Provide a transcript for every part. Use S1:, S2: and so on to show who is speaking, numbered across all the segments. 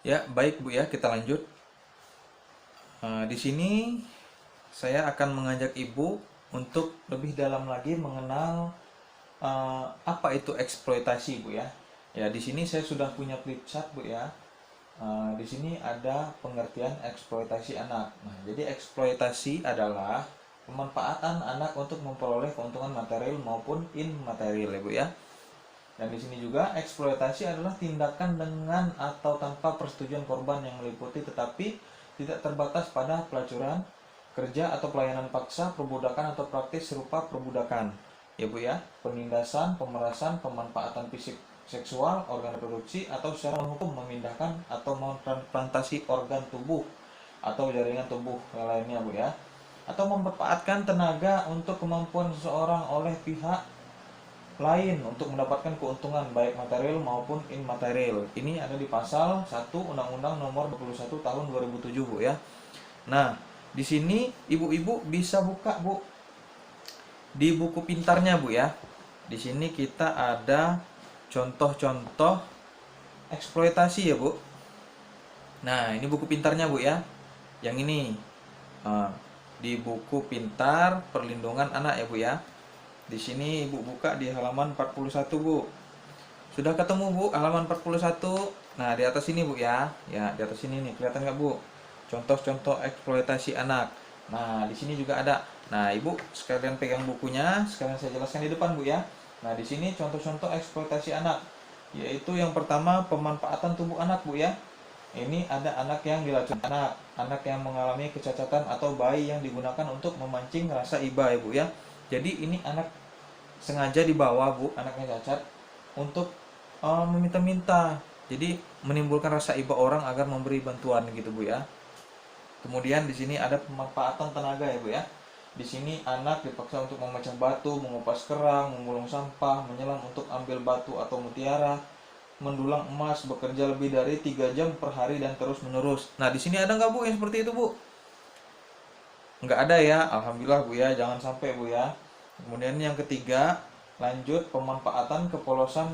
S1: Ya, baik Bu ya, kita lanjut. Di sini saya akan mengajak Ibu untuk lebih dalam lagi mengenal apa itu eksploitasi Bu ya. Ya, di sini saya sudah punya flipchart Bu ya. Di sini ada pengertian eksploitasi anak. Nah, jadi eksploitasi adalah pemanfaatan anak untuk memperoleh keuntungan material maupun immaterial ya Bu ya. Dan di sini juga eksploitasi adalah tindakan dengan atau tanpa persetujuan korban yang meliputi tetapi tidak terbatas pada pelacuran, kerja atau pelayanan paksa, perbudakan atau praktis serupa perbudakan. Ya Bu ya, penindasan, pemerasan, pemanfaatan fisik seksual, organ reproduksi atau secara hukum memindahkan atau mentransplantasi organ tubuh atau jaringan tubuh yang lainnya Bu ya. Atau memanfaatkan tenaga untuk kemampuan seseorang oleh pihak lain untuk mendapatkan keuntungan baik material maupun immaterial. Ini ada di pasal 1 Undang-Undang Nomor 21 Tahun 2007 Bu ya. Nah, di sini ibu-ibu bisa buka Bu di buku pintarnya Bu ya. Di sini kita ada contoh-contoh eksploitasi ya Bu. Nah, ini buku pintarnya Bu ya. Yang ini di buku pintar perlindungan anak ya Bu ya. Di sini Ibu buka di halaman 41 Bu. Sudah ketemu Bu halaman 41. Nah, di atas ini Bu ya. Ya, di atas ini nih, kelihatan nggak Bu? Contoh-contoh eksploitasi anak. Nah, di sini juga ada. Nah, Ibu sekalian pegang bukunya, sekalian saya jelaskan di depan Bu ya. Nah, di sini contoh-contoh eksploitasi anak. Yaitu yang pertama pemanfaatan tubuh anak Bu ya. Ini ada anak yang diracun anak yang mengalami kecacatan atau bayi yang digunakan untuk memancing rasa iba ya Bu ya. Jadi ini anak sengaja dibawa Bu, anaknya cacat untuk meminta-minta. Jadi menimbulkan rasa iba orang agar memberi bantuan gitu Bu ya. Kemudian di sini ada pemanfaatan tenaga ya Bu ya. Di sini anak dipaksa untuk memecah batu, mengupas kerang, memulung sampah, menyelam untuk ambil batu atau mutiara, mendulang emas, bekerja lebih dari 3 jam per hari dan terus menerus. Nah, di sini ada nggak Bu yang seperti itu Bu? Nggak ada ya, alhamdulillah Bu ya, jangan sampai Bu ya. Kemudian yang ketiga, lanjut pemanfaatan kepolosan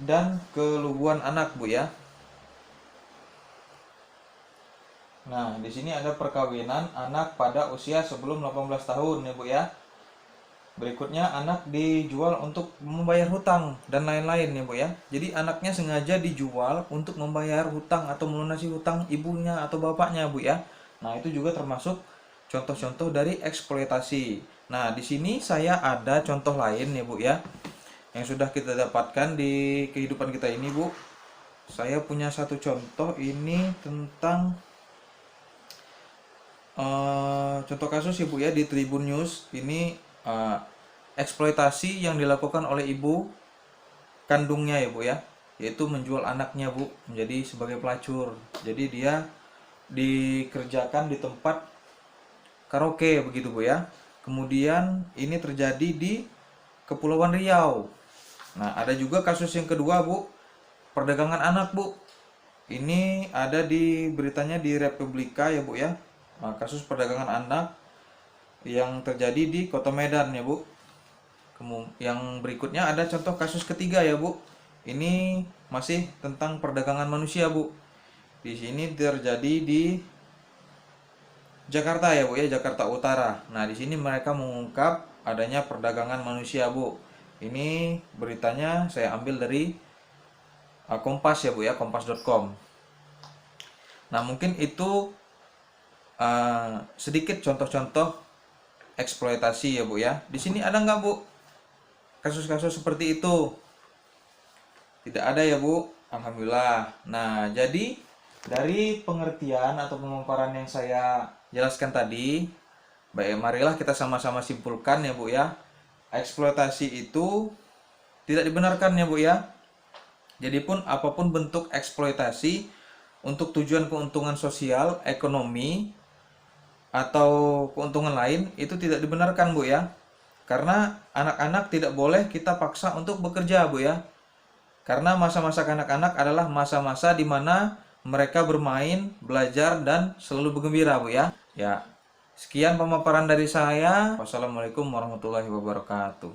S1: dan keluguan anak Bu ya. Nah, di sini ada perkawinan anak pada usia sebelum 18 tahun ya Bu ya. Berikutnya anak dijual untuk membayar hutang dan lain-lain ya Bu ya. Jadi anaknya sengaja dijual untuk membayar hutang atau melunasi hutang ibunya atau bapaknya Bu ya. Nah, itu juga termasuk contoh-contoh dari eksploitasi. Nah, di sini saya ada contoh lain ya Bu ya, yang sudah kita dapatkan di kehidupan kita ini Bu. Saya punya satu contoh ini tentang contoh kasus ya Bu ya di Tribun News. Ini eksploitasi yang dilakukan oleh ibu kandungnya ya Bu ya, yaitu menjual anaknya Bu menjadi sebagai pelacur. Jadi dia dikerjakan di tempat karaoke begitu Bu ya. Kemudian ini terjadi di Kepulauan Riau. Nah, ada juga kasus yang kedua Bu, perdagangan anak Bu. Ini ada di beritanya di Republika ya Bu ya. Nah, kasus perdagangan anak yang terjadi di Kota Medan ya Bu. Yang berikutnya ada contoh kasus ketiga ya Bu. Ini masih tentang perdagangan manusia Bu. Di sini terjadi di Jakarta ya Bu ya, Jakarta Utara. Nah, di sini mereka mengungkap adanya perdagangan manusia Bu. Ini beritanya saya ambil dari Kompas ya Bu ya, kompas.com. Nah, mungkin itu sedikit contoh-contoh eksploitasi ya Bu ya. Di sini ada nggak Bu kasus-kasus seperti itu? Tidak ada ya Bu, alhamdulillah. Nah, jadi dari pengertian atau pemaparan yang saya jelaskan tadi, baik, marilah kita sama-sama simpulkan ya Bu ya. Eksploitasi itu tidak dibenarkan ya Bu ya. Jadi pun apapun bentuk eksploitasi untuk tujuan keuntungan sosial, ekonomi, atau keuntungan lain itu tidak dibenarkan Bu ya. Karena anak-anak tidak boleh kita paksa untuk bekerja Bu ya. Karena masa-masa kanak-kanak adalah masa-masa di mana mereka bermain, belajar, dan selalu bergembira Bu ya. Ya, sekian pemaparan dari saya. Wassalamualaikum warahmatullahi wabarakatuh.